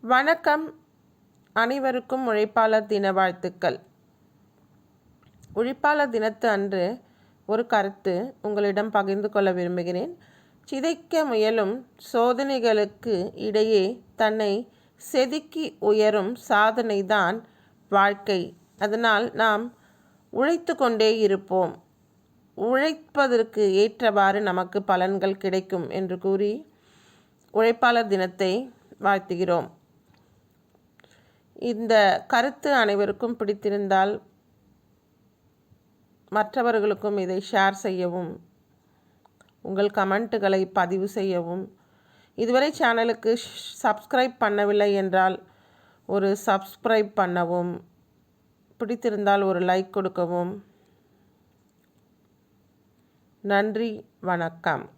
வணக்கம். அனைவருக்கும் உழைப்பாளர் தின வாழ்த்துக்கள். உழைப்பாளர் தினத்து அன்று ஒரு கருத்து உங்களிடம் பகிர்ந்து கொள்ள விரும்புகிறேன். சிதைக்க முயலும் சோதனைகளுக்கு இடையே தன்னை செதுக்கி உயரும் சாதனைதான் வாழ்க்கை. அதனால் நாம் உழைத்து கொண்டே இருப்போம். உழைப்பதற்கு ஏற்றவாறு நமக்கு பலன்கள் கிடைக்கும் என்று கூறி உழைப்பாளர் தினத்தை வாழ்த்துகிறோம். இந்த கருத்து அனைவருக்கும் பிடித்திருந்தால் மற்றவர்களுக்கும் இதை ஷேர் செய்யவும், உங்கள் கமெண்ட்டுகளை பதிவு செய்யவும், இதுவரை சேனலுக்கு சப்ஸ்கிரைப் பண்ணவில்லை என்றால் ஒரு சப்ஸ்கிரைப் பண்ணவும், பிடித்திருந்தால் ஒரு லைக் கொடுக்கவும். நன்றி, வணக்கம்.